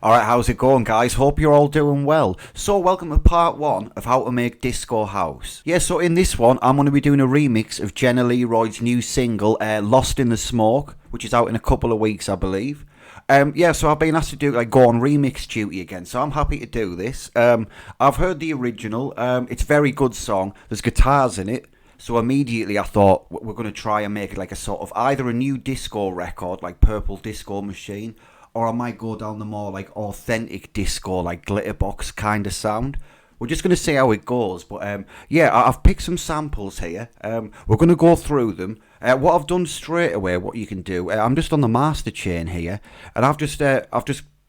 Alright, how's it going, guys? Hope you're all doing well. So, welcome to part 1 of how to make disco house. Yeah, so in this one, I'm going to be doing a remix of Jenna Learoyd's new single, Lost in the Smoke, which is out in a couple of weeks, I believe. Yeah, so I've been asked to do, go on remix duty again, so I'm happy to do this. I've heard the original, it's a very good song, there's guitars in it, so immediately I thought, we're going to try and make it like a sort of, either a new disco record, like Purple Disco Machine, or I might go down the more like authentic disco, like glitterbox kind of sound. We're just going to see how it goes. But yeah, I've picked some samples here. We're going to go through them. What I've done straight away, what you can do, I'm just on the master chain here, and I've just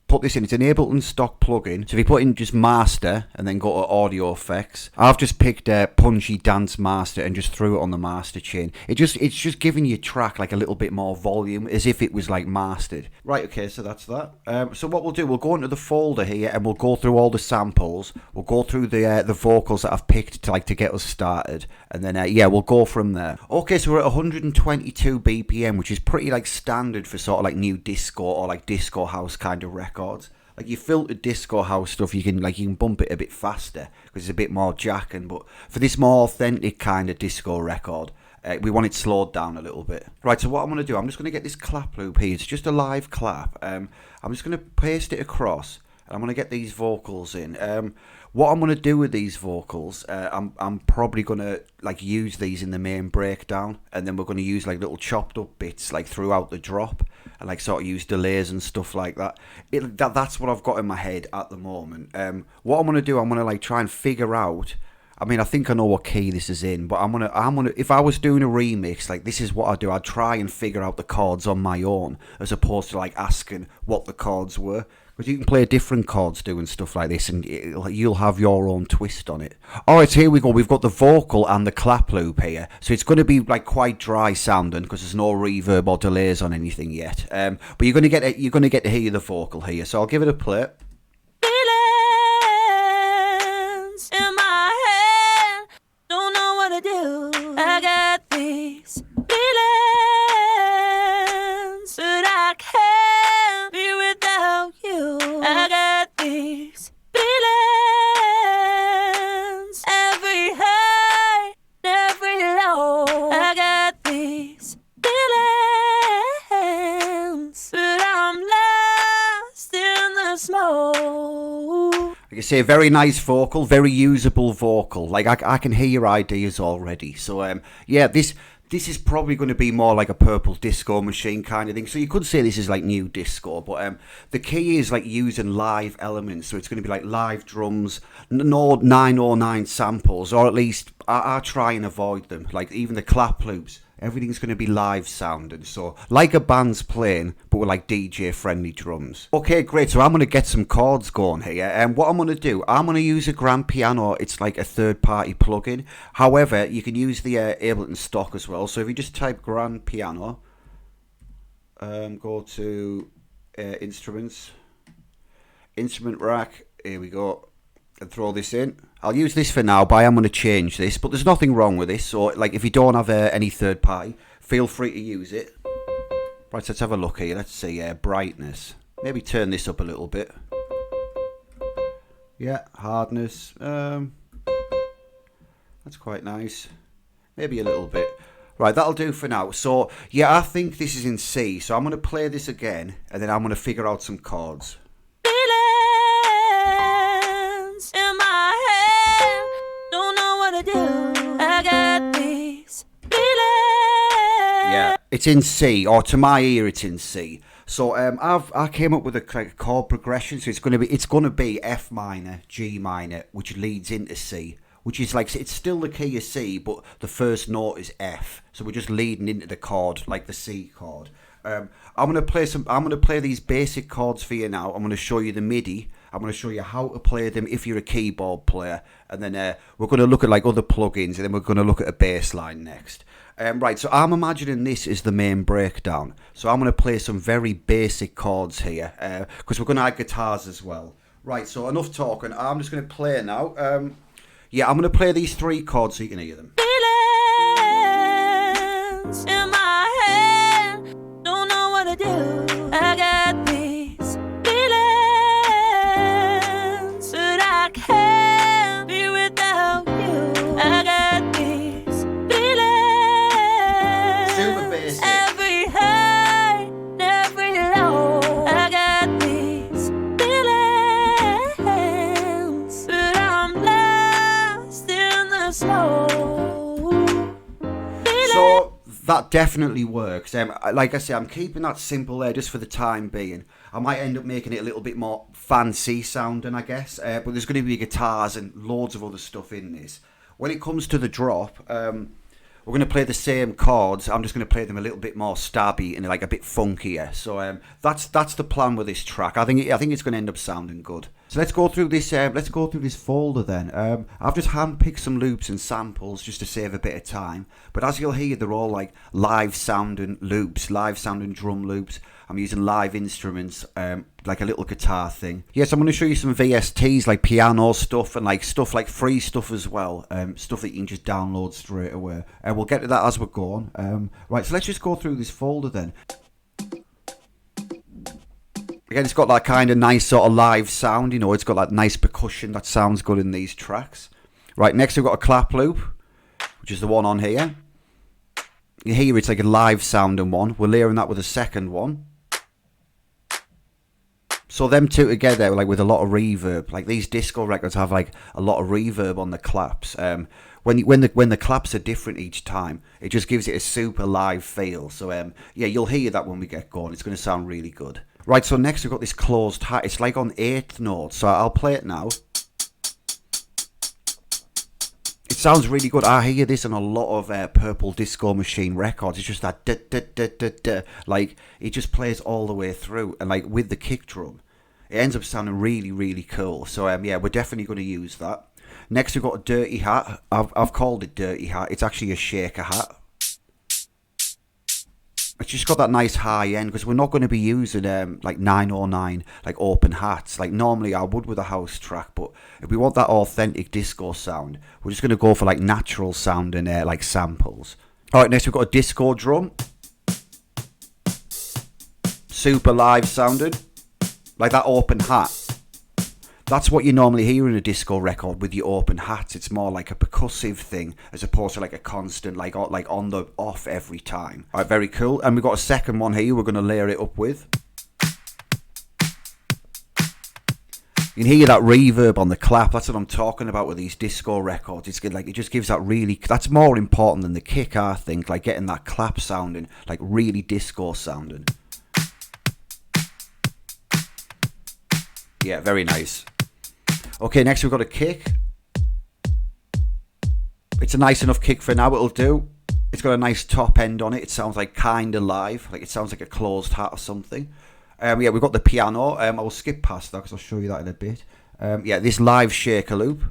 put this in. It's an Ableton stock plugin. So if you put in just master and then go to audio effects, I've just picked Punchy Dance Master and just threw it on the master chain. It's just giving your track like a little bit more volume, as if it was like mastered. Right, okay, so that's that. So what we'll do, we'll go into the folder here and we'll go through all the samples. We'll go through the vocals that I've picked to get us started, and then yeah, we'll go from there. Okay, so we're at 122 BPM, which is pretty like standard for sort of like new disco or like disco house kind of records. Like your filtered disco house stuff, you can bump it a bit faster because it's a bit more jacking. But for this more authentic kind of disco record, we want it slowed down a little bit. Right, so what I'm going to do, I'm just going to get this clap loop here. It's just a live clap. I'm just going to paste it across, and I'm going to get these vocals in. What I'm going to do with these vocals, I'm probably going to like use these in the main breakdown, and then we're going to use like little chopped up bits like throughout the drop, and like sort of use delays and stuff like that. That's what I've got in my head at the moment. What I'm going to do, I'm going to like try and figure out. I mean, I think I know what key this is in, but I'm gonna. If I was doing a remix, like this is what I do. I'd try and figure out the chords on my own, as opposed to like asking what the chords were. Because you can play different chords doing stuff like this, and you'll have your own twist on it. Alright, here we go. We've got the vocal and the clap loop here. So it's going to be like quite dry sounding because there's no reverb or delays on anything yet. But you're going to get to hear the vocal here. So I'll give it a play. Feelings in my head, don't know what to do. I got these feelings, but I can't be without you. I got these feelings, every high, every low. I got these feelings, but I'm lost in the smoke. Like I say, very nice vocal, very usable vocal. Like I can hear your ideas already. So yeah, this is probably going to be more like a Purple Disco Machine kind of thing. So you could say this is like new disco, but the key is like using live elements. So it's going to be like live drums, no 909 samples, or at least I try and avoid them. Like even the clap loops, everything's going to be live sounding. So like a band's playing, but with like DJ friendly drums. Okay, great. So I'm going to get some chords going here. And what I'm going to do, I'm going to use a grand piano. It's like a third party plugin. However, you can use the Ableton stock as well. So if you just type grand piano, go to instruments, instrument rack, here we go, and throw this in. I'll use this for now, but I am going to change this, but there's nothing wrong with this. So like if you don't have any third party, feel free to use it. Right, so let's have a look here. Let's see, brightness, maybe turn this up a little bit. Yeah, hardness, that's quite nice, maybe a little bit. Right, that'll do for now. So yeah, I think this is in C, so I'm going to play this again, and then I'm going to figure out some chords. Feelings in my head, don't know what to do. I got these feelings. Yeah, it's in C, or to my ear, it's in C. So I came up with a chord progression. So it's gonna be F minor, G minor, which leads into C, which is like it's still the key of C, but the first note is F. So we're just leading into the chord, like the C chord. I'm gonna play these basic chords for you now. I'm gonna show you the MIDI. I'm going to show you how to play them if you're a keyboard player, and then we're going to look at like other plugins, and then we're going to look at a bass line next. Right, so I'm imagining this is the main breakdown. So I'm going to play some very basic chords here, because we're going to add guitars as well. Right, so enough talking. I'm just going to play now. Yeah, I'm going to play these 3 chords so you can hear them. Feelings in my head, don't know what to do. I got these feelings. that definitely works. Like I say, I'm keeping that simple there just for the time being. I might end up making it a little bit more fancy sounding, I guess. But there's going to be guitars and loads of other stuff in this. When it comes to the drop, we're going to play the same chords. I'm just going to play them a little bit more stabby and like a bit funkier. So that's the plan with this track. I think it's going to end up sounding good. So let's go through this. Let's go through this folder then. I've just handpicked some loops and samples just to save a bit of time. But as you'll hear, they're all like live sounding loops, live sounding drum loops. I'm using live instruments, like a little guitar thing. Yes, I'm going to show you some VSTs, like piano stuff and like stuff like free stuff as well. Stuff that you can just download straight away. We'll get to that as we're going. Right, so let's just go through this folder then. Again, it's got that kind of nice sort of live sound, you know, it's got that nice percussion that sounds good in these tracks. Right, next we've got a clap loop, which is the one on here. You hear it's like a live sounding one. We're layering that with a second one. So them two together, like with a lot of reverb, like these disco records have like a lot of reverb on the claps. When the claps are different each time, it just gives it a super live feel. So yeah, you'll hear that when we get going. It's going to sound really good. Right, so next we've got this closed hat. It's like on 8th note, so I'll play it now. It sounds really good. I hear this on a lot of Purple Disco Machine records. It's just that da-da-da-da-da. Like, it just plays all the way through. And like with the kick drum, it ends up sounding really, really cool. So yeah, we're definitely going to use that. Next we've got a dirty hat. I've called it dirty hat. It's actually a shaker hat. It's just got that nice high end because we're not going to be using like 909 like open hats like normally I would with a house track, but if we want that authentic disco sound, we're just going to go for like natural sounding like samples. All right, next we've got a disco drum, super live sounding, like that open hat. That's what you normally hear in a disco record with your open hats. It's more like a percussive thing as opposed to like a constant, like on the off every time. All right, very cool. And we've got a second one here we're going to layer it up with. You can hear that reverb on the clap. That's what I'm talking about with these disco records. It's good, like it just gives that really. That's more important than the kick, I think. Like getting that clap sounding, like really disco sounding. Yeah, very nice. Okay, next we've got a kick. It's a nice enough kick for now, it'll do. It's got a nice top end on it. It sounds like kind of live, like it sounds like a closed hat or something. Yeah, we've got the piano. I will skip past that because I'll show you that in a bit. Yeah, this live shaker loop.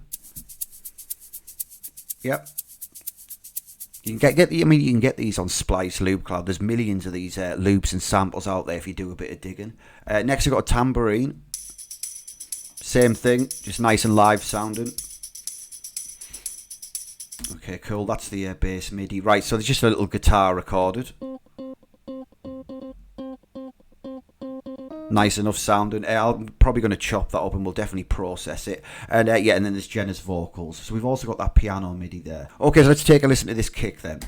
Yep. You can you can get these on Splice Loop Cloud. There's millions of these loops and samples out there if you do a bit of digging. Next we've got a tambourine. Same thing, just nice and live sounding. Okay, cool. That's the bass MIDI. Right, so there's just a little guitar recorded. Nice enough sounding. I'm probably going to chop that up and we'll definitely process it. And yeah, and then there's Jenna's vocals. So we've also got that piano MIDI there. Okay, so let's take a listen to this kick then.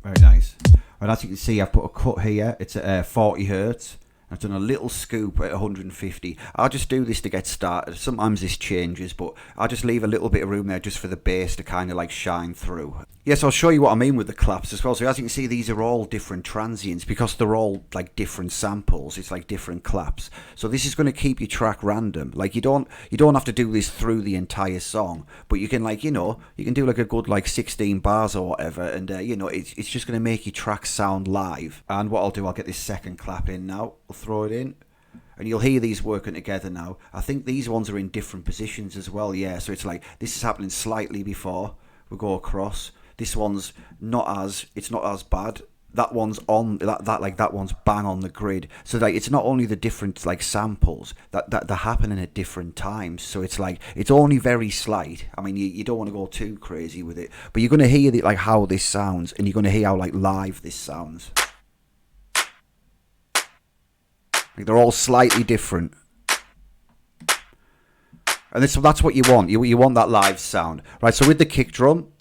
Very nice. And as you can see, I've put a cut here. It's at 40 hertz. I've done a little scoop at 150. I'll just do this to get started. Sometimes this changes, but I'll just leave a little bit of room there just for the bass to kind of like shine through. Yes, I'll show you what I mean with the claps as well. So as you can see, these are all different transients because they're all like different samples. It's like different claps. So this is going to keep your track random. Like you don't have to do this through the entire song, but you can like, you know, you can do like a good like 16 bars or whatever. And you know, it's just going to make your track sound live. And what I'll do, I'll get this second clap in now. I'll throw it in. And you'll hear these working together now. I think these ones are in different positions as well. Yeah, so it's like this is happening slightly before we go across. This one's not as bad. That one's on that one's bang on the grid. So like it's not only the different like samples that they're happening at different times. So it's like it's only very slight. I mean you don't want to go too crazy with it, but you're gonna hear like how this sounds, and you're gonna hear how like live this sounds. Like they're all slightly different. And that's what you want. You want that live sound, right? So with the kick drum.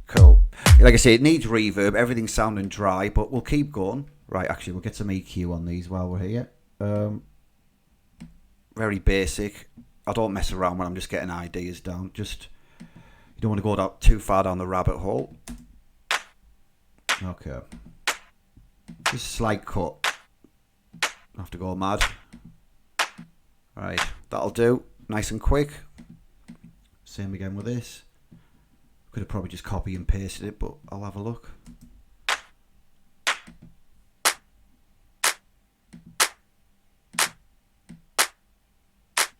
Cool. Like I say, it needs reverb. Everything's sounding dry, but we'll keep going. Right, actually, we'll get some EQ on these while we're here. very basic. I don't mess around when I'm just getting ideas down. Just, you don't want to go too far down the rabbit hole. Okay. Just a slight cut. Don't have to go mad. Right, that'll do. Nice and quick. Same again with this. Could have probably just copy and pasted it, but I'll have a look.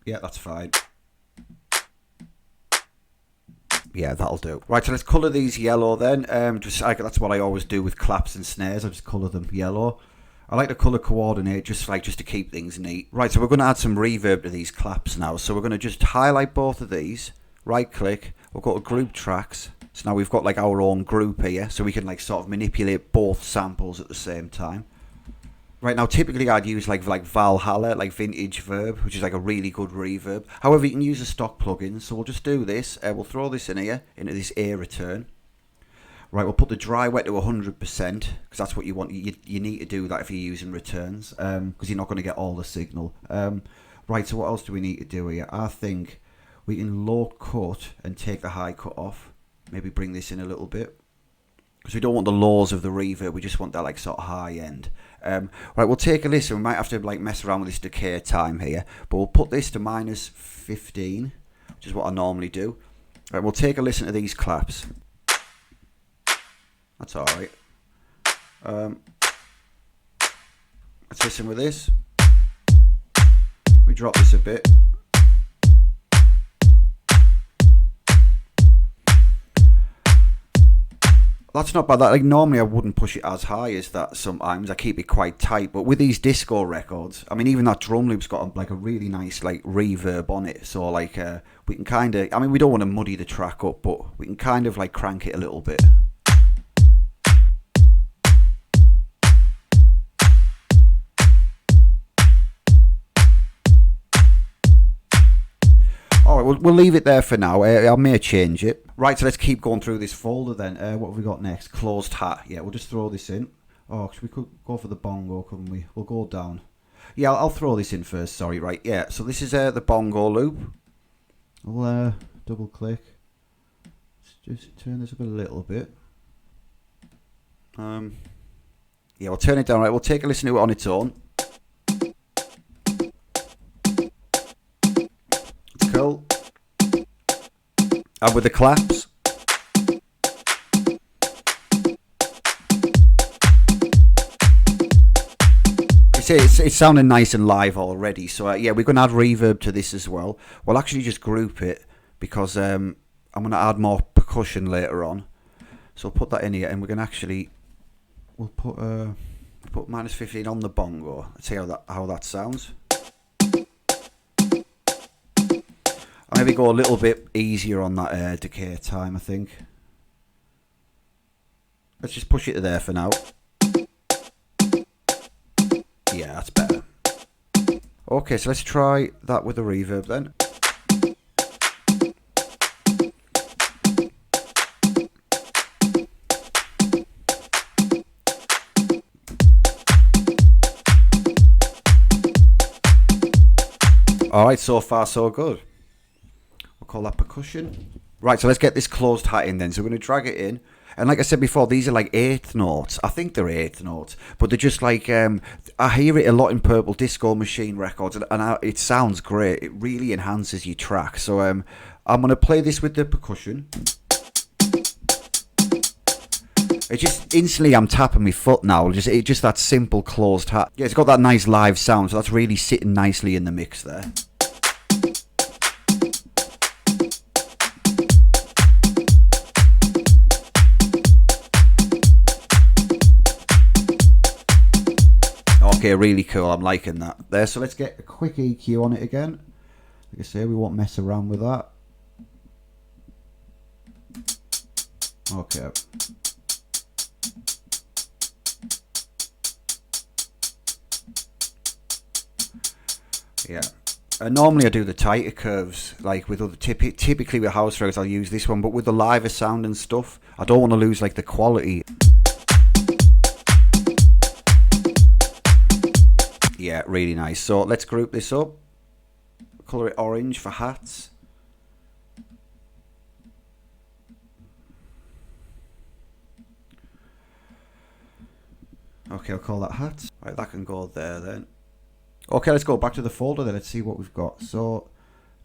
Yeah, that's fine. Yeah, that'll do. Right, so let's colour these yellow then. That's what I always do with claps and snares. I just colour them yellow. I like to colour coordinate just to keep things neat. Right, so we're going to add some reverb to these claps now. So we're going to just highlight both of these, right click, we'll go to group tracks. So now we've got like our own group here, so we can like sort of manipulate both samples at the same time. Right, now typically I'd use like Valhalla, like Vintage Verb, which is like a really good reverb. However, you can use a stock plugin, so we'll just do this. We'll throw this in here, into this A return. Right, we'll put the dry wet to 100%, because that's what you want. You need to do that if you're using returns, because you're not going to get all the signal. Right, so what else do we need to do here? I think we can low cut and take the high cut off. Maybe bring this in a little bit, because we don't want the lows of the reverb. We just want that like sort of high end. Right, we'll take a listen. We might have to like mess around with this decay time here, but we'll put this to -15, which is what I normally do. Right, we'll take a listen to these claps. That's all right. Let's listen with this. We drop this a bit. That's not bad. Like normally I wouldn't push it as high as that sometimes. I keep it quite tight. But with these disco records, I mean, even that drum loop's got like a really nice like reverb on it. So like we can kind of, I mean, we don't want to muddy the track up, but we can kind of like crank it a little bit. Alright, we'll leave it there for now. I may change it. Right, so let's keep going through this folder then. What have we got next? Closed hat. Yeah, we'll just throw this in. Oh, we could go for the bongo, couldn't we? We'll go down. Yeah, I'll throw this in first. Sorry, right. Yeah, so this is the bongo loop. I'll double click. Let's just turn this up a little bit. Yeah, we'll turn it down. Right, we'll take a listen to it on its own. It's cool. And with the claps. It's sounding nice and live already. So yeah, we're going to add reverb to this as well. We'll actually just group it because I'm going to add more percussion later on. So we'll put that in here, and we're going to actually we'll put -15 on the bongo. Let's see how that sounds. I'll maybe go a little bit easier on that decay time, I think. Let's just push it to there for now. Yeah, that's better. Okay, so let's try that with the reverb then. Alright, so far so good. We'll call that percussion. Right, so let's get this closed hat in then. So we're going to drag it in. And like I said before, these are like eighth notes. I think they're eighth notes. But they're just like, I hear it a lot in Purple Disco Machine records. And it sounds great. It really enhances your track. So I'm going to play this with the percussion. It just instantly, I'm tapping my foot now. It's just that simple closed hat. Yeah, it's got that nice live sound. So that's really sitting nicely in the mix there. Okay, really cool. I'm liking that there. So let's get a quick EQ on it again. Like I say, we won't mess around with that. Okay. Yeah. Normally I do the tighter curves, like with other typically with house records I'll use this one, but with the liver sound and stuff, I don't want to lose like the quality. Yeah, really nice. So let's group this up. Colour it orange for hats. Okay, I'll call that hats. Right, that can go there then. Okay, let's go back to the folder then. Let's see what we've got. So,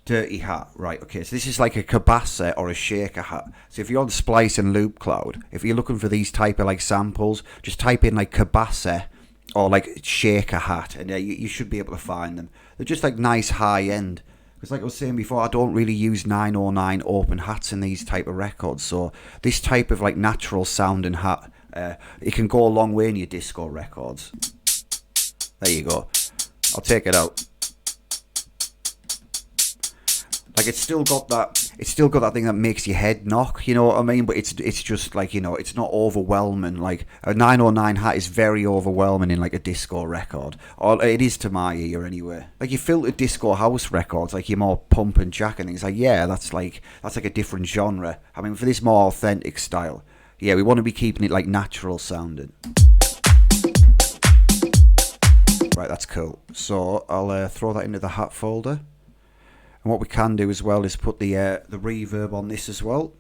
dirty hat. Right, okay, so this is like a cabasa or a shaker hat. So if you're on Splice and Loop Cloud, if you're looking for these type of like samples, just type in like cabasa or like shaker hat, and you should be able to find them. They're just like nice high end. Because like I was saying before, I don't really use 909 open hats in these type of records. So this type of like natural sounding hat, it can go a long way in your disco records. There you go. I'll take it out. Like it's still got that thing that makes your head knock, you know what I mean? But it's just like, you know, it's not overwhelming. Like a 909 hat is very overwhelming in like a disco record, or it is to my ear anyway. Like your filtered disco house records, like your more pump and jack and things, like yeah, that's like a different genre. I mean, for this more authentic style, yeah, we want to be keeping it like natural sounding. Right, that's cool. So I'll throw that into the hat folder. And what we can do as well is put the reverb on this as well.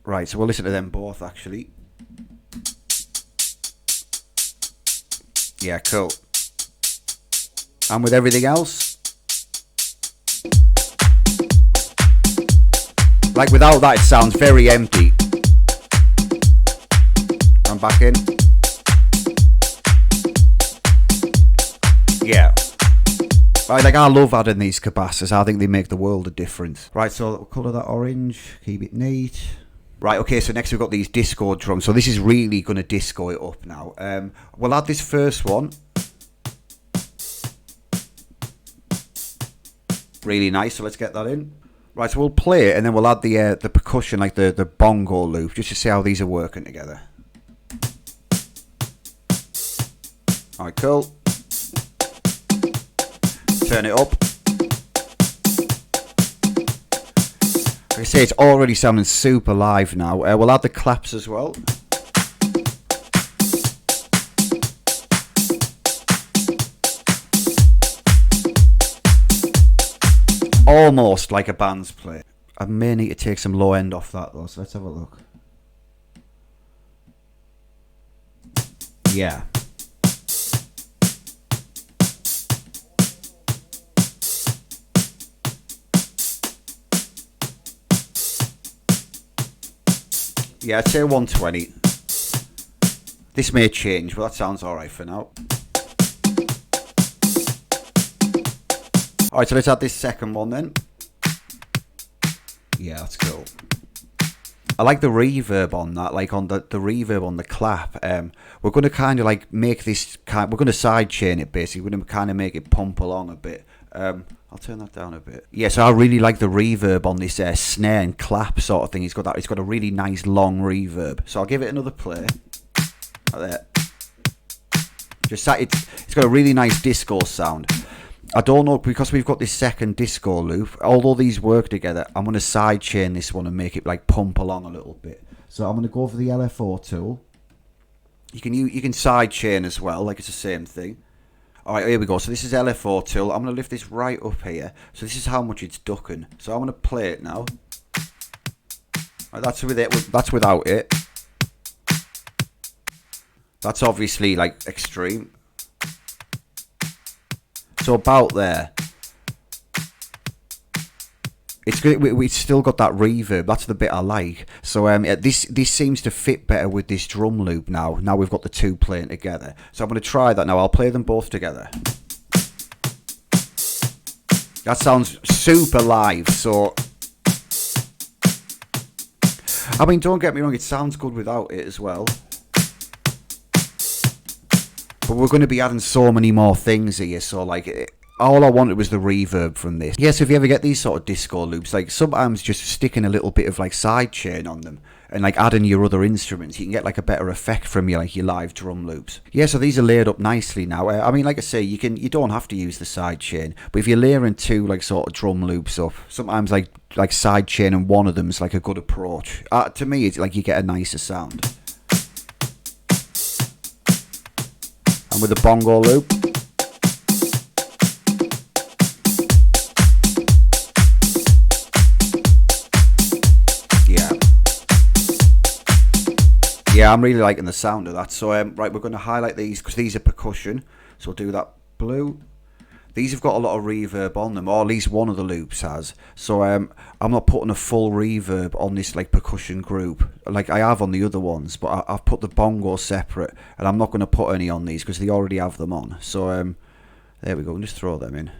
Right, so we'll listen to them both actually. Yeah, cool. And with everything else, like without that it sounds very empty. I'm back in. Yeah. Like I love adding these cabasas. I think they make the world of difference. Right, so we'll colour that orange, keep it neat. Right, okay, so next we've got these disco drums. So this is really going to disco it up now. We'll add this first one. Really nice, so let's get that in. Right, so we'll play it and then we'll add the percussion, like the bongo loop, just to see how these are working together. Alright, cool. Turn it up. Like I say, it's already sounding super live now. We'll add the claps as well. Almost like a band's play. I may need to take some low end off that though, so let's have a look. Yeah. Yeah, I'd say 120. This may change, but that sounds alright for now. Alright, so let's add this second one then. Yeah, that's cool. I like the reverb on that, like on the reverb on the clap. We're going to kind of like make this, we're going to sidechain it basically. We're going to kind of make it pump along a bit. I'll turn that down a bit. Yeah, so I really like the reverb on this snare and clap sort of thing. It's got a really nice long reverb. So I'll give it another play. Like that. It's got a really nice disco sound. I don't know, because we've got this second disco loop, although these work together, I'm going to sidechain this one and make it like pump along a little bit. So I'm going to go for the LFO tool. You can sidechain as well, like it's the same thing. Alright, here we go. So this is LFO tool. I'm going to lift this right up here. So this is how much it's ducking. So I'm going to play it now. Right, that's with it. That's without it. That's obviously like extreme. So about there. It's good. We've still got that reverb. That's the bit I like. So this seems to fit better with this drum loop now. Now we've got the two playing together. So I'm going to try that now. I'll play them both together. That sounds super live. So I mean, don't get me wrong. It sounds good without it as well. But we're going to be adding so many more things here. So like, all I wanted was the reverb from this. Yes, if you ever get these sort of disco loops, like sometimes just sticking a little bit of like sidechain on them and like adding your other instruments, you can get like a better effect from your live drum loops. Yeah, so these are layered up nicely now. I mean, like I say, you don't have to use the sidechain, but if you're layering two like sort of drum loops up, sometimes like sidechain and one of them is like a good approach. To me, it's like you get a nicer sound. And with the bongo loop. Yeah, I'm really liking the sound of that. So, right, we're going to highlight these because these are percussion. So we'll do that blue. These have got a lot of reverb on them, or at least one of the loops has. So I'm not putting a full reverb on this like percussion group like I have on the other ones, but I've put the bongos separate, and I'm not going to put any on these because they already have them on. So there we go. Just throw them in.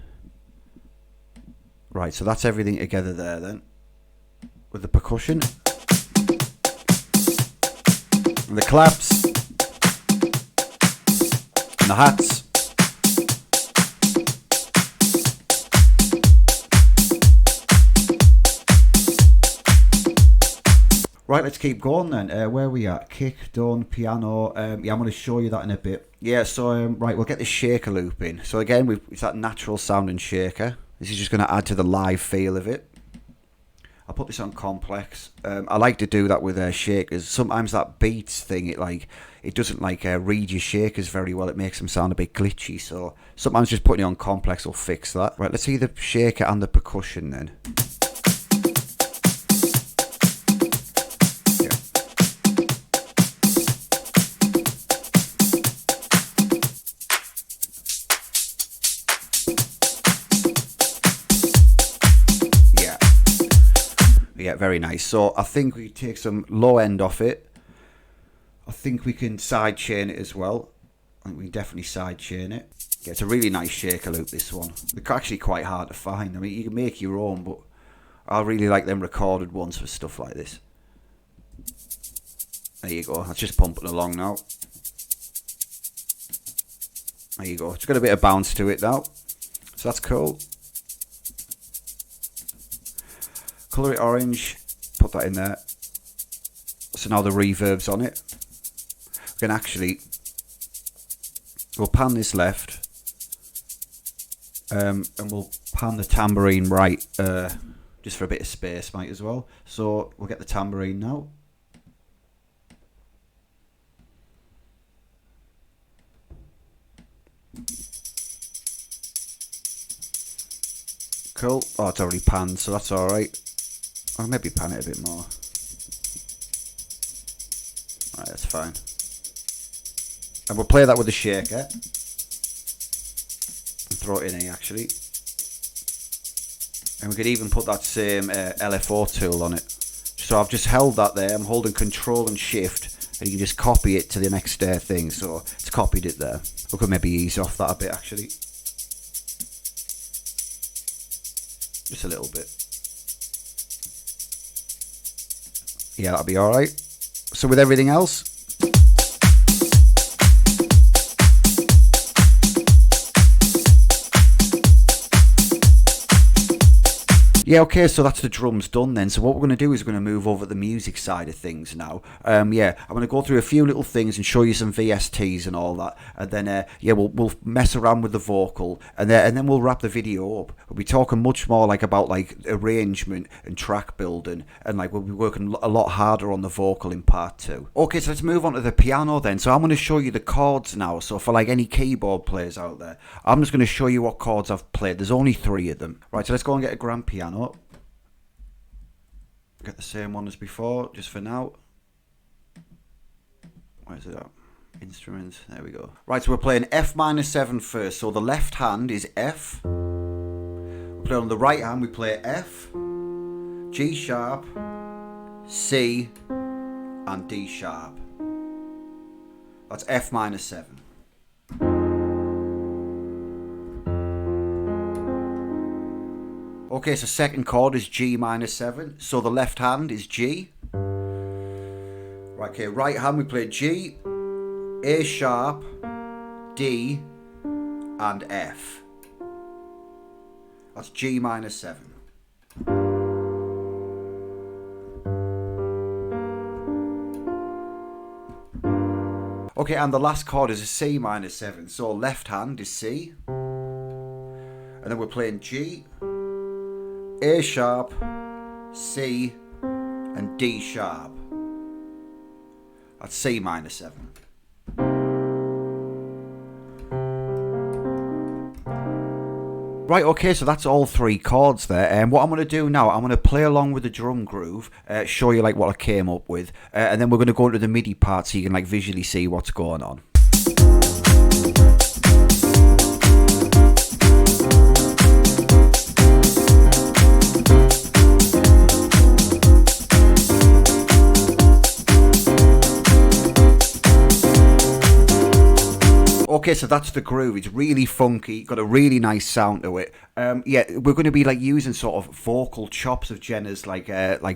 Right, so that's everything together there then, with the percussion and the claps and the hats. Right, let's keep going then. Where are we at? Kick, done, piano. Yeah, I'm going to show you that in a bit. Yeah, so, right, we'll get the shaker loop in. So again, it's that natural sounding shaker. This is just going to add to the live feel of it. I'll put this on complex. I like to do that with shakers. Sometimes that beats thing, it doesn't read your shakers very well. It makes them sound a bit glitchy. So sometimes just putting it on complex will fix that. Right, let's see the shaker and the percussion then. Yeah, very nice. So I think we take some low end off it. I think we can side chain it as well. I think we can definitely side chain it. Yeah, it's a really nice shaker loop, this one. They're actually quite hard to find. I mean, you can make your own, but I really like them recorded ones for stuff like this. There you go. That's just pumping along now. There you go. It's got a bit of bounce to it now. So that's cool. Colour it orange, put that in there. So now the reverb's on it. We can actually, we'll pan this left, and we'll pan the tambourine right, just for a bit of space, mate, as well. So we'll get the tambourine now. Cool. Oh, it's already panned, so that's alright. I'll maybe pan it a bit more. Right, that's fine. And we'll play that with the shaker. And throw it in here, actually. And we could even put that same LFO tool on it. So I've just held that there. I'm holding Control and Shift. And you can just copy it to the next thing. So it's copied it there. We could maybe ease off that a bit, actually. Just a little bit. Yeah, that'll be alright. So with everything else, yeah, okay, so that's the drums done then. So what we're going to do is we're going to move over to the music side of things now. Yeah, I'm going to go through a few little things and show you some VSTs and all that. And then, yeah, we'll mess around with the vocal. And then we'll wrap the video up. We'll be talking much more about arrangement and track building. And we'll be working a lot harder on the vocal in part 2. Okay, so let's move on to the piano then. So I'm going to show you the chords now. So for any keyboard players out there, I'm just going to show you what chords I've played. There's only 3 of them. Right, so let's go and get a grand piano. Get the same one as before, just for now. Where's it at? Instruments, there we go. Right, so we're playing F minor 7 first. So the left hand is F. We play on the right hand, we play F, G sharp, C, and D sharp. That's F minor 7. Okay, so second chord is G minor 7. So the left hand is G. Right, okay, right hand we play G, A sharp, D, and F. That's G minor 7. Okay, and the last chord is a C minor 7. So left hand is C. And then we're playing G, A sharp, C, and D sharp. That's C minor 7. Right, okay, so that's all 3 chords there. And what I'm going to do now, I'm going to play along with the drum groove, show you like what I came up with, and then we're going to go into the MIDI part so you can like visually see what's going on. Okay, so that's the groove. It's really funky, got a really nice sound to it. Yeah, we're going to be like using sort of vocal chops of Jenna's like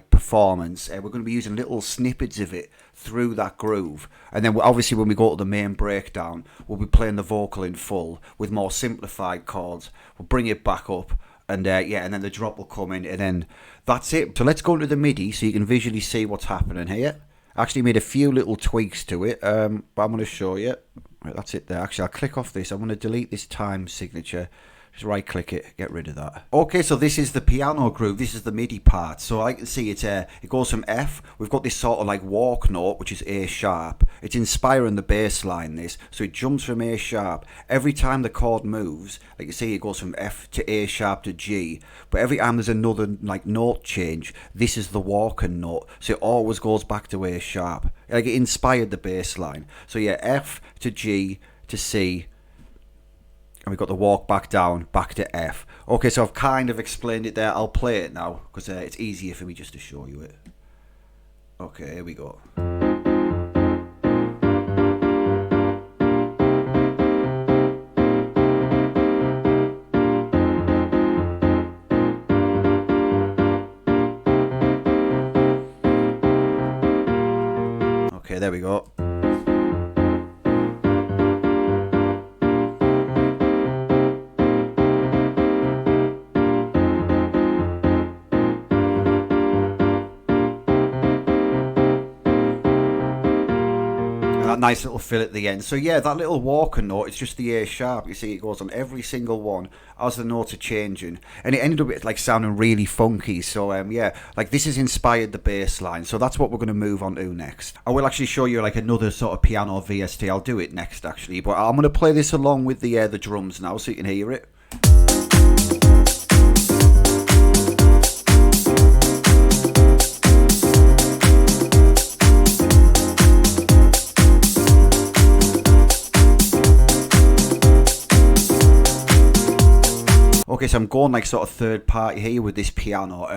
performance. We're going to be using little snippets of it through that groove, and then obviously when we go to the main breakdown, we'll be playing the vocal in full with more simplified chords. We'll bring it back up, and yeah, and then the drop will come in, and then that's it. So let's go into the MIDI so you can visually see what's happening here. I actually made a few little tweaks to it, but I'm going to show you. Right, that's it there. Actually, I'll click off this. I'm going to delete this time signature. Just right click it, get rid of that. Okay, so this is the piano groove. This is the MIDI part. So I can see it goes from F. We've got this sort of like walk note, which is A sharp. It's inspiring the bass line, this. So it jumps from A sharp. Every time the chord moves, like you see, it goes from F to A sharp to G. But every time there's another like note change, this is the walking note. So it always goes back to A sharp. Like it inspired the bass line. So yeah, F to G to C. And we've got the walk back down, back to F. Okay, so I've kind of explained it there. I'll play it now, because it's easier for me just to show you it. Okay, here we go. Okay, there we go. That nice little fill at the end. So yeah, that little walker note, it's just the A sharp. You see it goes on every single one as the notes are changing, and it ended up like sounding really funky. So yeah, like this has inspired the bass line. So that's what we're going to move on to next. I will actually show you like another sort of piano VST. I'll do it next actually, but I'm going to play this along with the drums now so you can hear it. Okay, so I'm going like sort of third party here with this piano.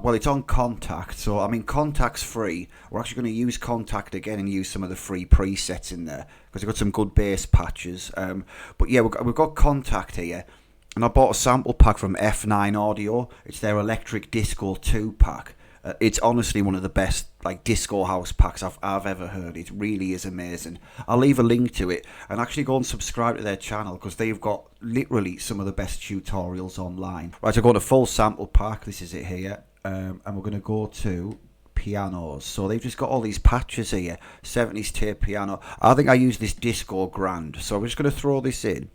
Well, it's on Kontakt, so I mean Kontakt's free. We're actually going to use Kontakt again and use some of the free presets in there because we've got some good bass patches. But yeah, we've got Kontakt here, and I bought a sample pack from F9 Audio. It's their Electric Disco 2 pack. It's honestly one of the best like disco house packs I've ever heard. It really is amazing. I'll leave a link to it and actually go and subscribe to their channel because they've got literally some of the best tutorials online. Right, so I've got a full sample pack. This is it here, and we're going to go to pianos. So they've just got all these patches here. 70s tape piano. I think I use this Disco Grand. So we're just going to throw this in.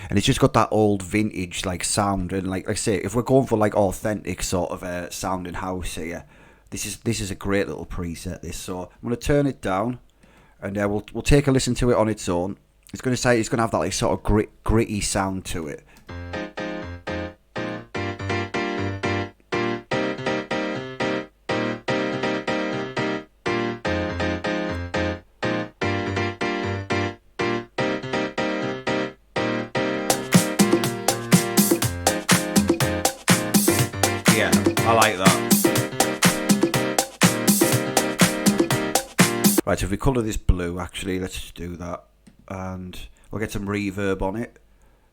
And it's just got that old vintage like sound, and like I say, if we're going for like authentic sort of sounding house here, this is a great little preset. This, so I'm going to turn it down, and we'll take a listen to it on its own. It's going to have that like sort of gritty sound to it. Yeah, I like that. Right, so if we colour this blue, actually, let's just do that. And we'll get some reverb on it,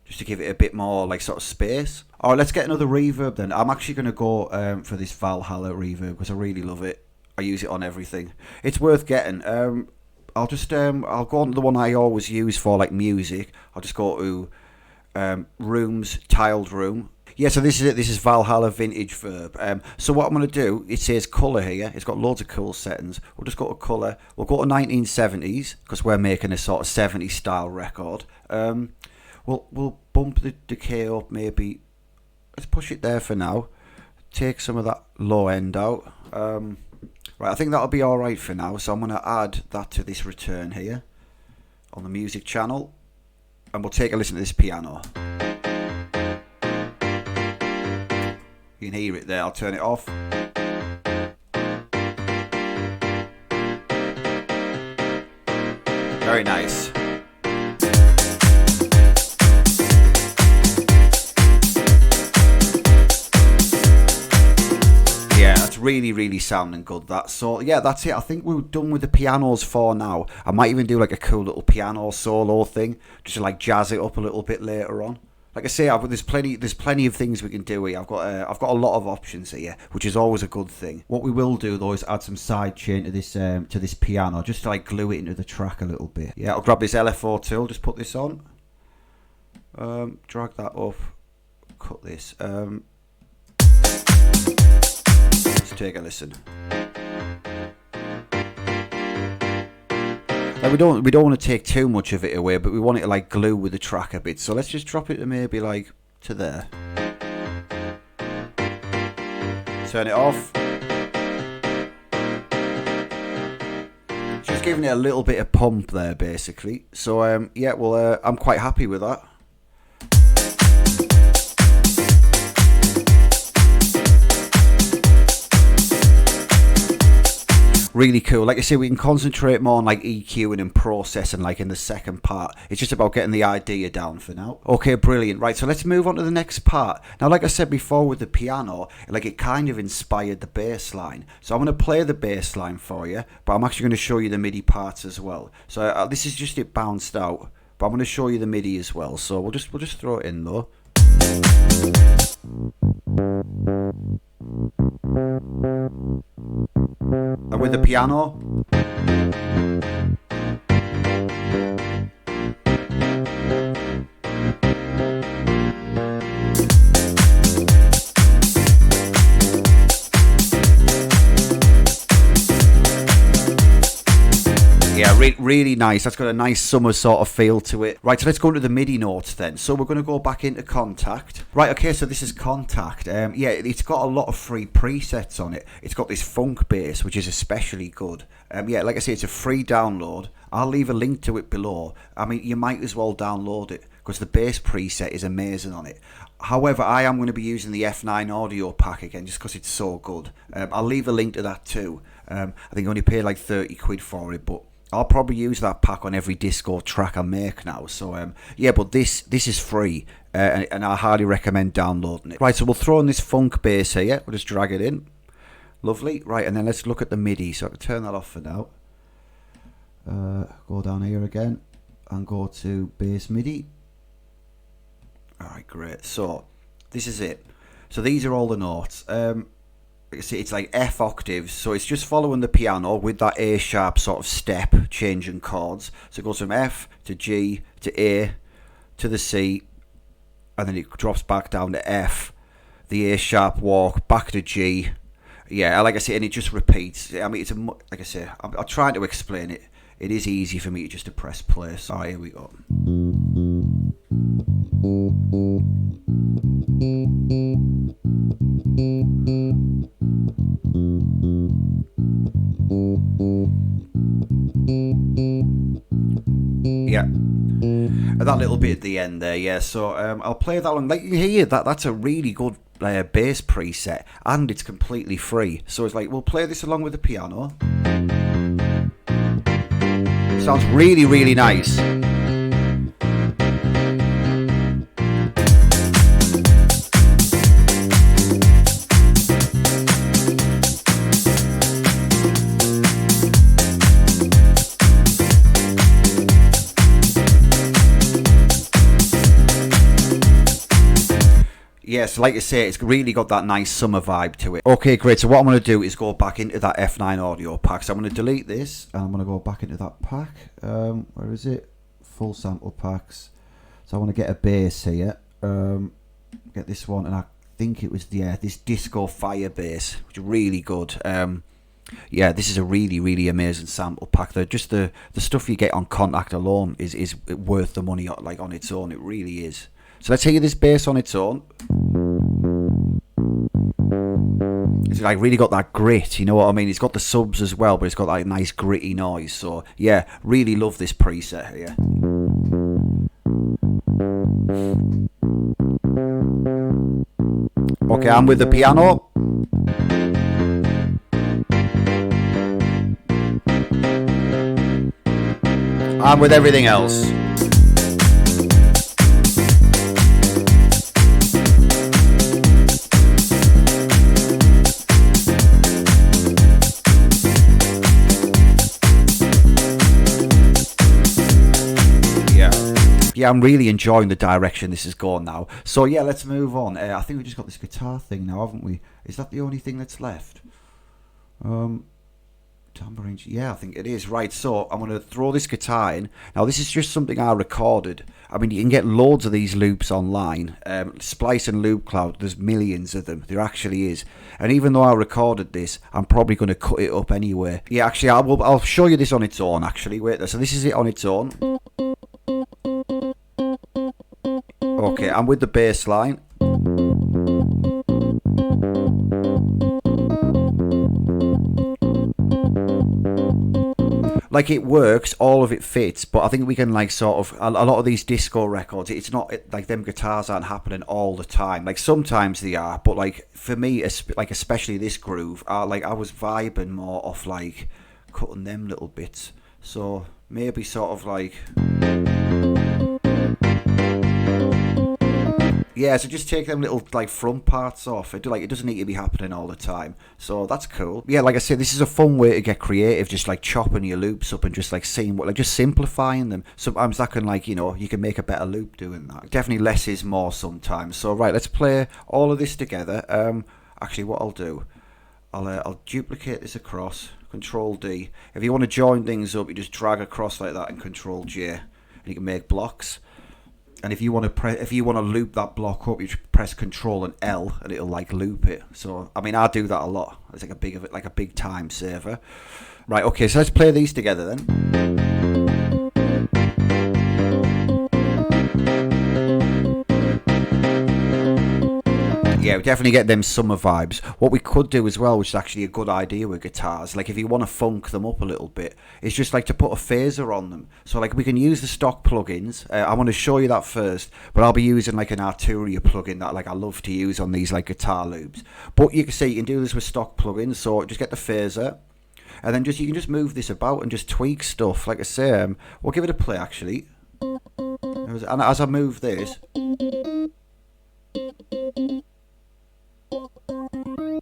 just to give it a bit more, like, sort of space. Alright, let's get another reverb then. I'm actually going to go for this Valhalla reverb, because I really love it. I use it on everything. It's worth getting. I'll go on to the one I always use for, like, music. I'll just go to Rooms, Tiled Room. Yeah, so this is it. This is Valhalla Vintage Verb. So what I'm going to do, it says colour here. It's got loads of cool settings. We'll just go to colour. We'll go to 1970s, because we're making a sort of 70s style record. We'll bump the decay up maybe. Let's push it there for now. Take some of that low end out. Right, I think that'll be alright for now. So I'm going to add that to this return here on the music channel. And we'll take a listen to this piano. You can hear it there. I'll turn it off. Very nice. Yeah, that's really sounding good, that. So yeah, that's it. I think we're done with the pianos for now. I might even do like a cool little piano solo thing, just to like jazz it up a little bit later on. Like I say, there's plenty of things we can do here. I've got a lot of options here, which is always a good thing. What we will do though is add some side chain to this piano, just to like glue it into the track a little bit. Yeah, I'll grab this LFO tool, just put this on, drag that up, cut this. Let's take a listen. Like we don't want to take too much of it away, but we want it to like glue with the track a bit. So let's just drop it to maybe like to there. Turn it off. Just giving it a little bit of pump there, basically. So yeah, well, I'm quite happy with that. Really cool. Like I say, we can concentrate more on like EQing and processing like in the second part. It's just about getting the idea down for now. Okay, brilliant. Right, so let's move on to the next part. Now, like I said before with the piano, like it kind of inspired the bass line. So I'm going to play the bass line for you, but I'm actually going to show you the MIDI parts as well. So this is just it bounced out, but I'm going to show you the MIDI as well. So we'll just throw it in though. And with the piano, yeah, really nice. That's got a nice summer sort of feel to it. Right, so let's go into the MIDI notes then. So we're going to go back into Contact. Right, okay, so this is Contact. Yeah, it's got a lot of free presets on it. It's got this funk bass, which is especially good. Yeah, like I say, it's a free download. I'll leave a link to it below. I mean, you might as well download it because the bass preset is amazing on it. However, I am going to be using the F9 audio pack again just because it's so good. I'll leave a link to that too. I think I only paid like 30 quid for it, but I'll probably use that pack on every disco track I make now. So yeah, but this is free, and I highly recommend downloading it. Right, so we'll throw in this funk bass here. We'll just drag it in. Lovely. Right, and then let's look at the MIDI. So I can turn that off for now. Go down here again and go to bass MIDI. Alright, great. So this is it. So these are all the notes. See, it's like F octaves, so it's just following the piano with that A sharp sort of step changing chords. So it goes from F to G to A to the C, and then it drops back down to F, the A sharp walk back to G. Yeah, like I say, and it just repeats. I mean, like I say, I'm trying to explain it. It is easy for me just to press play. So here we go. Yeah, and that little bit at the end there. Yeah, so I'll play that one. Like you hear that's a really good bass preset, and it's completely free. So it's like we'll play this along with the piano. Sounds really nice. Yes, like I say, it's really got that nice summer vibe to it. Okay, great. So what I'm going to do is go back into that F9 audio pack. So I'm going to delete this, and I'm going to go back into that pack. Where is it? Full sample packs. So I want to get a bass here. Get this one, and I think it was this Disco Fire bass, which is really good. Yeah, this is a really amazing sample pack. The stuff you get on Contact alone is worth the money, like on its own. It really is. So let's hear this bass on its own. It's like really got that grit, you know what I mean? It's got the subs as well, but it's got that nice gritty noise. So yeah, really love this preset here. Okay, I'm with the piano. I'm with everything else. Yeah, I'm really enjoying the direction this is going now. So yeah, let's move on. I think we just got this guitar thing now, haven't we? Is that the only thing that's left? Tambourine. Yeah, I think it is. Right, so I'm going to throw this guitar in. Now, this is just something I recorded. I mean, you can get loads of these loops online. Splice and Loop Cloud, there's millions of them. There actually is. And even though I recorded this, I'm probably going to cut it up anyway. Yeah, actually, I'll show you this on its own, actually. Wait there. So this is it on its own. Okay, I'm with the bass line. Like, it works, all of it fits, but I think we can, like, sort of, a lot of these disco records, it's not, like, them guitars aren't happening all the time. Like, sometimes they are, but, like, for me, like, especially this groove, like, I was vibing more off, like, cutting them little bits. So, maybe sort of, like... Yeah, so just take them little, like, front parts off. It doesn't need to be happening all the time. So that's cool. Yeah, like I said, this is a fun way to get creative, just, like, chopping your loops up and just, like, seeing what, like, just simplifying them. Sometimes that can, like, you know, you can make a better loop doing that. Definitely less is more sometimes. So, right, let's play all of this together. Actually, what I'll do, I'll duplicate this across, Control D. If you want to join things up, you just drag across like that and Control J, and you can make blocks. And if you want to loop that block up, you just press Control and L, and it'll like loop it. So I mean, I do that a lot. It's like a big time saver. Right. Okay. So let's play these together then. Yeah, we definitely get them summer vibes. What we could do as well, which is actually a good idea with guitars, like if you want to funk them up a little bit, is just like to put a phaser on them. So like we can use the stock plugins. I want to show you that first, but I'll be using like an Arturia plugin that like I love to use on these like guitar loops. But you can see you can do this with stock plugins. So just get the phaser, and then you can just move this about and just tweak stuff. Like I say, we'll give it a play actually. And as I move this.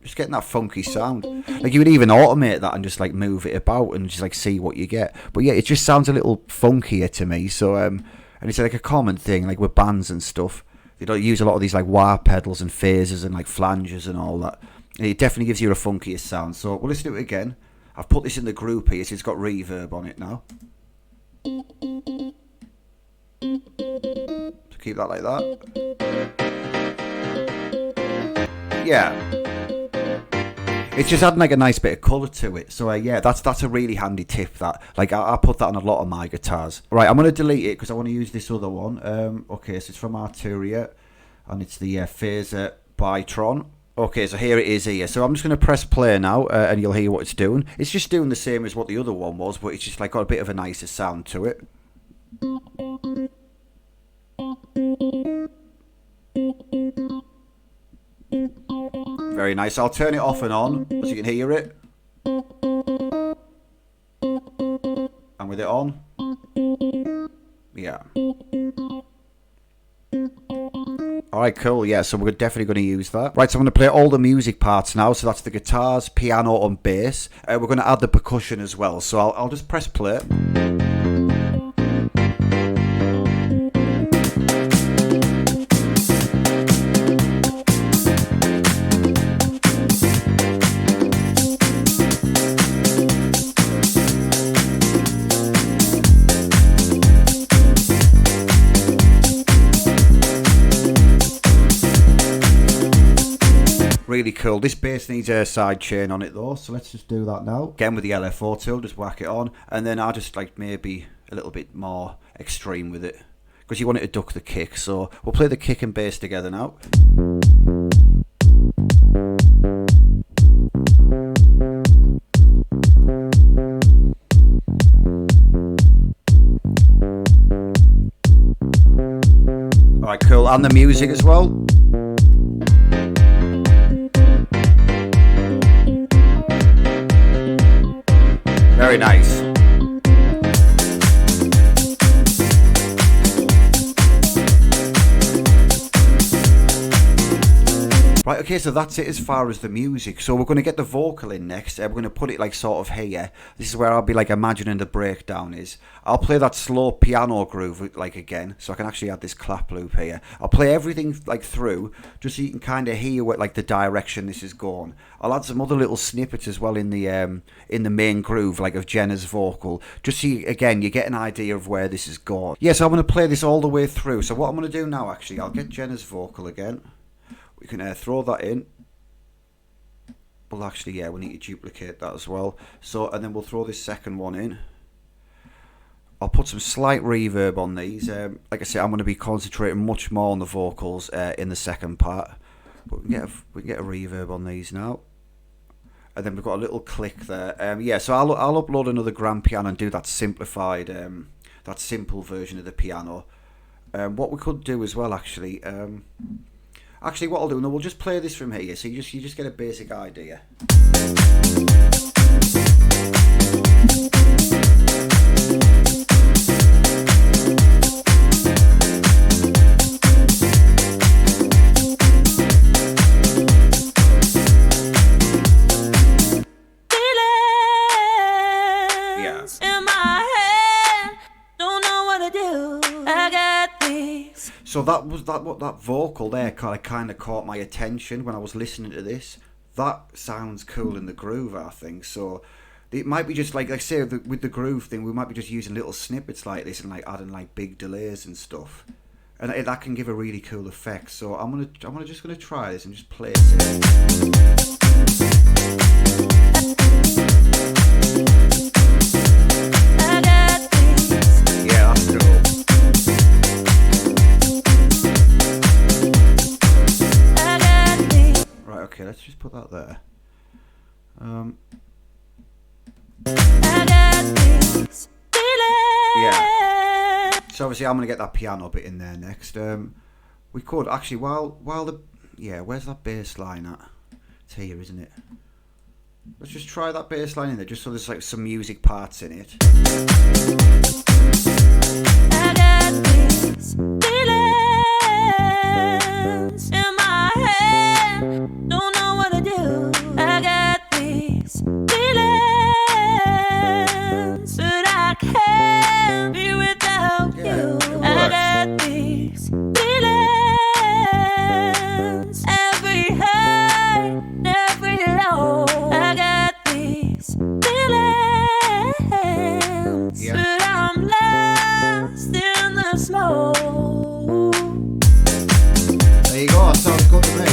Just getting that funky sound. Like you would even automate that and just like move it about and just like see what you get. But yeah, it just sounds a little funkier to me. So and it's like a common thing like with bands and stuff. They don't use a lot of these like wah pedals and phasers and like flanges and all that. And it definitely gives you a funkier sound. So well, let's do it again. I've put this in the group here, so it's got reverb on it now. So keep that like that. Yeah, it's just adding like a nice bit of colour to it. So yeah, that's a really handy tip. That like I put that on a lot of my guitars. Right, I'm gonna delete it because I want to use this other one. Okay, so it's from Arturia, and it's the Phaser Bitron. Okay, so here it is here. So I'm just gonna press play now, and you'll hear what it's doing. It's just doing the same as what the other one was, but it's just like got a bit of a nicer sound to it. Very nice. I'll turn it off and on so you can hear it. And with it on. Yeah. Alright, cool. Yeah, so we're definitely going to use that. Right, so I'm going to play all the music parts now. So that's the guitars, piano and bass. We're going to add the percussion as well. So I'll just press play. Really cool. This bass needs a side chain on it though, so let's just do that now. Again with the LFO tool, just whack it on, and then I'll just like maybe a little bit more extreme with it because you want it to duck the kick. So we'll play the kick and bass together now. Alright, cool. And the music as well. Very nice. Right, okay, so that's it as far as the music. So we're going to get the vocal in next. We're going to put it like sort of here. This is where I'll be like imagining the breakdown is. I'll play that slow piano groove like again, so I can actually add this clap loop here. I'll play everything like through, just so you can kind of hear what like the direction this is going. I'll add some other little snippets as well in the main groove, like of Jenna's vocal, just so you, again you get an idea of where this is going. Yeah, so I'm going to play this all the way through. So what I'm going to do now, actually, I'll get Jenna's vocal again. We can throw that in. Well, actually, yeah, we need to duplicate that as well. So, and then we'll throw this second one in. I'll put some slight reverb on these. Like I said, I'm going to be concentrating much more on the vocals in the second part. But we can get a reverb on these now. And then we've got a little click there. Yeah, so I'll upload another grand piano and do that simplified, that simple version of the piano. What we could do as well, actually. Actually, what I'll do, we'll just play this from here, so you just get a basic idea. So that vocal there kind of caught my attention when I was listening to this. That sounds cool in the groove, I think. So it might be just like I say with the groove thing, we might be just using little snippets like this and like adding like big delays and stuff, and that can give a really cool effect. So I'm just gonna try this and just play it. Okay, let's just put that there. Yeah. So obviously I'm gonna get that piano bit in there next. We could actually while the where's that bass line at? It's here, isn't it? Let's just try that bass line in there, just so there's like some music parts in it. I got these feelings in my head. Don't know what to do. I got these feelings, but I can't be without you. I got these feelings, every high, every low. I got these feelings, but I'm lost in the smoke. There you go. That sounds good to me.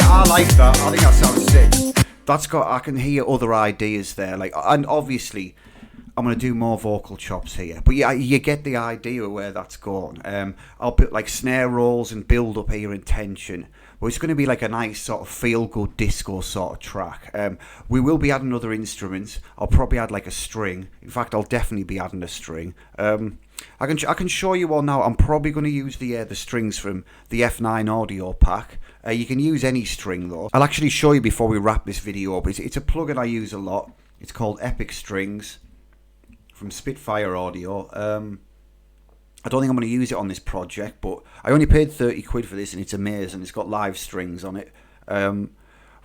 I like that. I think that sounds sick. That's got. I can hear other ideas there. Like, and obviously, I'm gonna do more vocal chops here. But yeah, you get the idea of where that's going. I'll put like snare rolls and build up here in tension. But it's gonna be like a nice sort of feel-good disco sort of track. We will be adding other instruments. I'll probably add like a string. In fact, I'll definitely be adding a string. I can show you all now. I'm probably going to use the strings from the F9 audio pack. You can use any string though. I'll actually show you before we wrap this video up. It's a plugin I use a lot. It's called Epic Strings from Spitfire Audio. I don't think I'm going to use it on this project, but I only paid 30 quid for this and it's amazing. It's got live strings on it.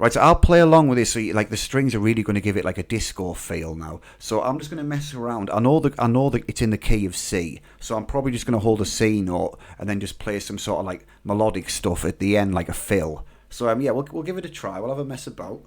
Right, so I'll play along with this. So like the strings are really going to give it like a disco feel now. So I'm just going to mess around. I know that it's in the key of C, so I'm probably just going to hold a C note and then just play some sort of like melodic stuff at the end, like a fill. So yeah, we'll give it a try. We'll have a mess about.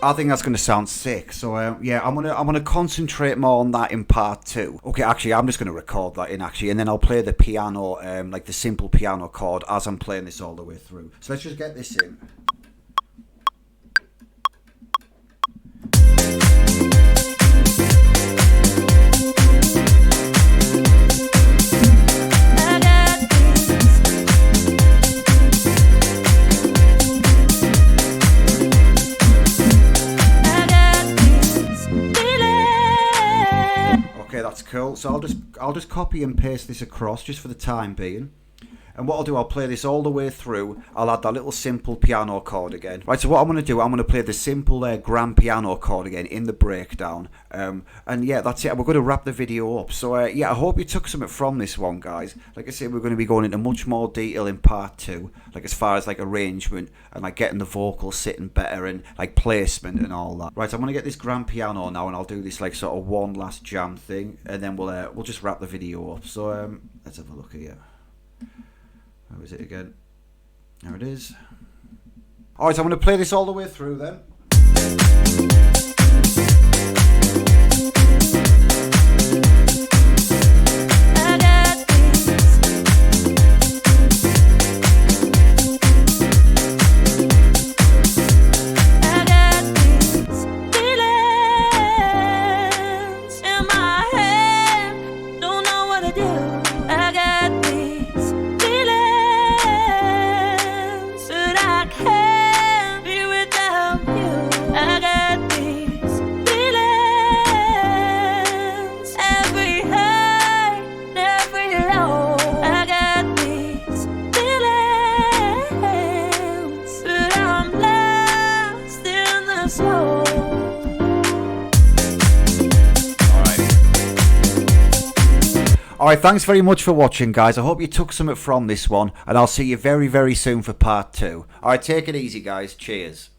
I think that's going to sound sick. So yeah, I'm gonna concentrate more on that in part 2. Okay, actually, I'm just going to record that in actually, and then I'll play the piano, like the simple piano chord as I'm playing this all the way through. So let's just get this in. Okay, that's cool. So I'll just copy and paste this across just for the time being. And what I'll do, I'll play this all the way through. I'll add that little simple piano chord again. Right, so what I'm going to do, I'm going to play the simple grand piano chord again in the breakdown. And yeah, that's it. We're going to wrap the video up. So yeah, I hope you took something from this one, guys. Like I said, we're going to be going into much more detail in part 2. Like as far as like arrangement and like getting the vocals sitting better and like placement and all that. Right, I'm going to get this grand piano now and I'll do this like sort of one last jam thing. And then we'll just wrap the video up. So let's have a look here. Where is it again? There it is. Alright, so I'm going to play this all the way through then. Alright, thanks very much for watching, guys. I hope you took something from this one, and I'll see you very, very soon for part 2. Alright, take it easy, guys. Cheers.